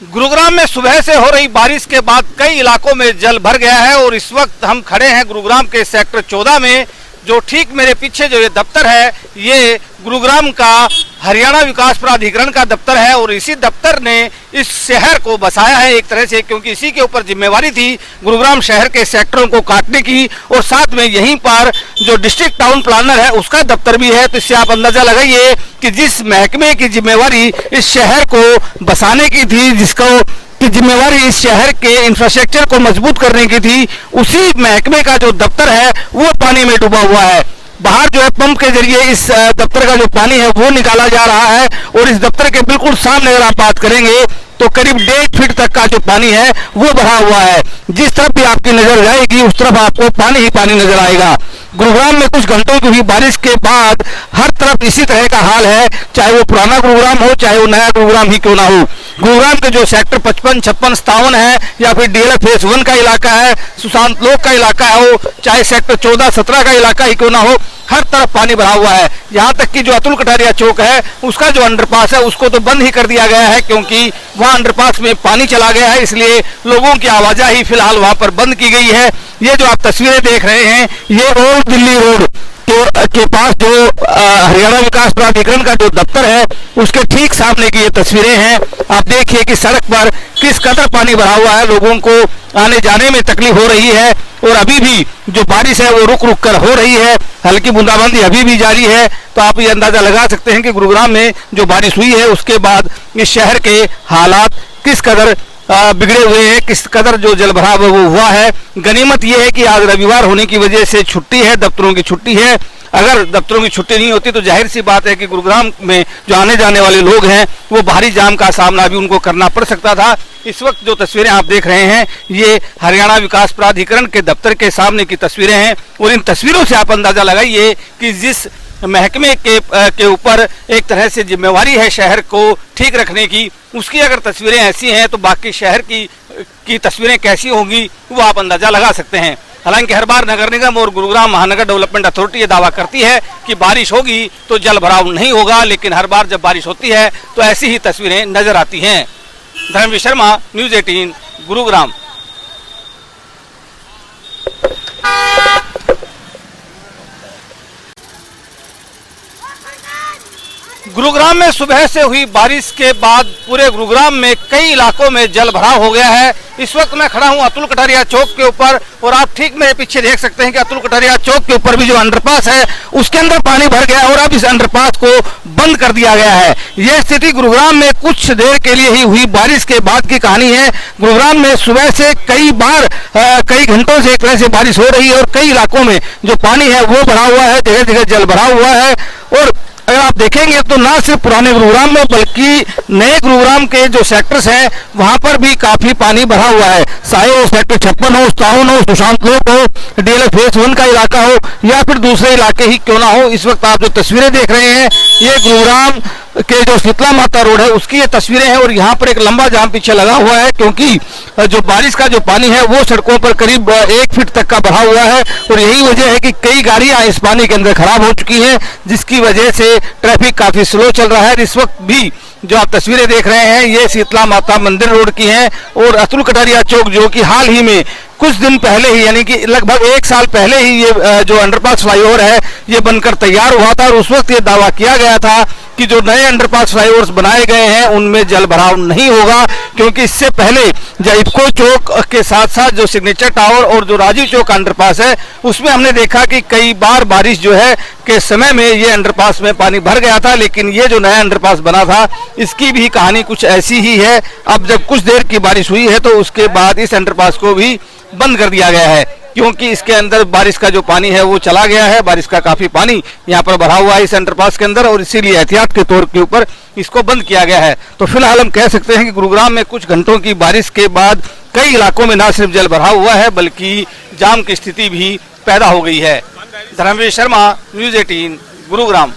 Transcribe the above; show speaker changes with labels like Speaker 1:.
Speaker 1: गुरुग्राम में सुबह से हो रही बारिश के बाद कई इलाकों में जल भर गया है और इस वक्त हम खड़े हैं गुरुग्राम के सेक्टर 14 में। जो ठीक मेरे पीछे जो ये दफ्तर है, ये गुरुग्राम का हरियाणा विकास प्राधिकरण का दफ्तर है और इसी दफ्तर ने इस शहर को बसाया है एक तरह से, क्योंकि इसी के ऊपर जिम्मेवारी थी गुरुग्राम शहर के सेक्टरों को काटने की। और साथ में यहीं पर जो डिस्ट्रिक्ट टाउन प्लानर है उसका दफ्तर भी है। तो इससे आप अंदाजा लगाइए कि जिस महकमे की जिम्मेवारी इस शहर को बसाने की थी, जिसको की जिम्मेवारी इस शहर के इंफ्रास्ट्रक्चर को मजबूत करने की थी, उसी महकमे का जो दफ्तर है वो पानी में डूबा हुआ है। बाहर जो है पंप के जरिए इस दफ्तर का जो पानी है वो निकाला जा रहा है और इस दफ्तर के बिल्कुल सामने अगर आप बात करेंगे तो करीब 1.5 फीट तक का जो पानी है वो भरा हुआ है। जिस तरफ भी आपकी नजर जाएगी उस तरफ आपको पानी ही पानी नजर आएगा। गुरुग्राम में कुछ घंटों की हुई बारिश के बाद हर तरफ इसी तरह का हाल है, चाहे वो पुराना गुरुग्राम हो चाहे वो नया गुरुग्राम ही क्यों ना हो। गुरुग्राम के जो सेक्टर 55, 56, 57 है या फिर DLF फेज 1 का इलाका है, सुशांत लोक का इलाका हो, चाहे सेक्टर 14, 17 का इलाका ही क्यों ना हो, हर तरफ पानी भरा हुआ है। यहाँ तक कि जो अतुल कटारिया चौक है उसका जो अंडरपास है उसको तो बंद ही कर दिया गया है, क्योंकि वहाँ अंडरपास में पानी चला गया है, इसलिए लोगों की आवाजाही फिलहाल वहाँ पर बंद की गई है। ये जो आप तस्वीरें देख रहे हैं ये ओल्ड दिल्ली रोड के पास जो हरियाणा विकास प्राधिकरण का जो दफ्तर है उसके ठीक सामने की ये तस्वीरें हैं। आप देखिए कि सड़क पर किस कदर पानी भरा हुआ है, लोगों को आने जाने में तकलीफ हो रही है और अभी भी जो बारिश है वो रुक रुक कर हो रही है, हल्की बूंदाबांदी अभी भी जारी है। तो आप ये अंदाजा लगा सकते हैं कि गुरुग्राम में जो बारिश हुई है उसके बाद इस शहर के हालात किस कदर बिगड़े हुए हैं, किस कदर जो जल भराव वो हुआ है। गनीमत ये है कि आज रविवार होने की वजह से छुट्टी है, दफ्तरों की छुट्टी है। अगर दफ्तरों की छुट्टी नहीं होती तो जाहिर सी बात है कि गुरुग्राम में जो आने जाने वाले लोग हैं वो भारी जाम का सामना भी उनको करना पड़ सकता था। इस वक्त जो तस्वीरें आप देख रहे हैं ये हरियाणा विकास प्राधिकरण के दफ्तर के सामने की तस्वीरें हैं और इन तस्वीरों से आप अंदाजा लगाइए कि जिस महकमे के ऊपर एक तरह से जिम्मेवारी है शहर को ठीक रखने की, उसकी अगर तस्वीरें ऐसी हैं तो बाकी शहर की तस्वीरें कैसी होंगी वो आप अंदाजा लगा सकते हैं। हालांकि हर बार नगर निगम और गुरुग्राम महानगर डेवलपमेंट अथॉरिटी ये दावा करती है कि बारिश होगी तो जल भराव नहीं होगा, लेकिन हर बार जब बारिश होती है तो ऐसी ही तस्वीरें नजर आती हैं। धर्मवीर शर्मा, न्यूज़ 18, गुरुग्राम। गुरुग्राम में सुबह से हुई बारिश के बाद पूरे गुरुग्राम में कई इलाकों में जल भराव हो गया है। इस वक्त मैं खड़ा हूं अतुल कटारिया चौक के ऊपर और आप ठीक मेरे पीछे देख सकते हैं कि अतुल कटारिया चौक के ऊपर भी जो अंडरपास है उसके अंदर पानी भर गया और अब इस अंडरपास को बंद कर दिया गया है। यह स्थिति गुरुग्राम में कुछ देर के लिए ही हुई बारिश के बाद की कहानी है। गुरुग्राम में सुबह से कई घंटों से एक तरह से बारिश हो रही है और कई इलाकों में जो पानी है वो भरा हुआ है, जगह जगह जल भरा हुआ है। और अगर आप देखेंगे तो ना सिर्फ पुराने गुरुग्राम में बल्कि नए गुरुग्राम के जो सेक्टर्स हैं वहां पर भी काफी पानी भरा हुआ है। चाहे वो सेक्टर 56 हो, 57 हो, सुशांत लोक हो, DLF फेज 1 का इलाका हो या फिर दूसरे इलाके ही क्यों ना हो। इस वक्त आप जो तस्वीरें देख रहे हैं ये गुरुग्राम के जो शीतला माता रोड है उसकी ये तस्वीरें हैं और यहाँ पर एक लंबा जाम पीछे लगा हुआ है, क्योंकि जो बारिश का जो पानी है वो सड़कों पर करीब 1 फीट तक का बढ़ा हुआ है और यही वजह है कि कई गाड़ियां इस पानी के अंदर खराब हो चुकी हैं, जिसकी वजह से ट्रैफिक काफी स्लो चल रहा है। इस वक्त भी जो आप तस्वीरें देख रहे हैं ये शीतला माता मंदिर रोड की हैं और अतुल कटारिया चौक जो कि हाल ही में कुछ दिन पहले ही यानी कि लगभग 1 साल पहले ही ये जो अंडरपास फ्लाईओवर है ये बनकर तैयार हुआ था और उस वक्त ये दावा किया गया था कि जो नए अंडरपास फ्लाईओवर्स बनाए गए हैं उनमें जल भराव नहीं होगा, क्योंकि इससे पहले जो इफको चौक के साथ साथ जो सिग्नेचर टावर और जो राजीव चौक अंडरपास है उसमें हमने देखा कि कई बार बारिश जो है के समय में ये अंडरपास में पानी भर गया था। लेकिन ये जो नया अंडरपास बना था इसकी भी कहानी कुछ ऐसी ही है। अब जब कुछ देर की बारिश हुई है तो उसके बाद इस अंडरपास को भी बंद कर दिया गया है, क्योंकि इसके अंदर बारिश का जो पानी है वो चला गया है। बारिश का काफी पानी यहाँ पर भरा हुआ है इस अंडरपास के अंदर और इसीलिए एहतियात के तौर के ऊपर इसको बंद किया गया है। तो फिलहाल हम कह सकते हैं कि गुरुग्राम में कुछ घंटों की बारिश के बाद कई इलाकों में न सिर्फ जल भरा हुआ है बल्कि जाम की स्थिति भी पैदा हो गई है। धर्मवीर शर्मा, न्यूज़ 18, गुरुग्राम।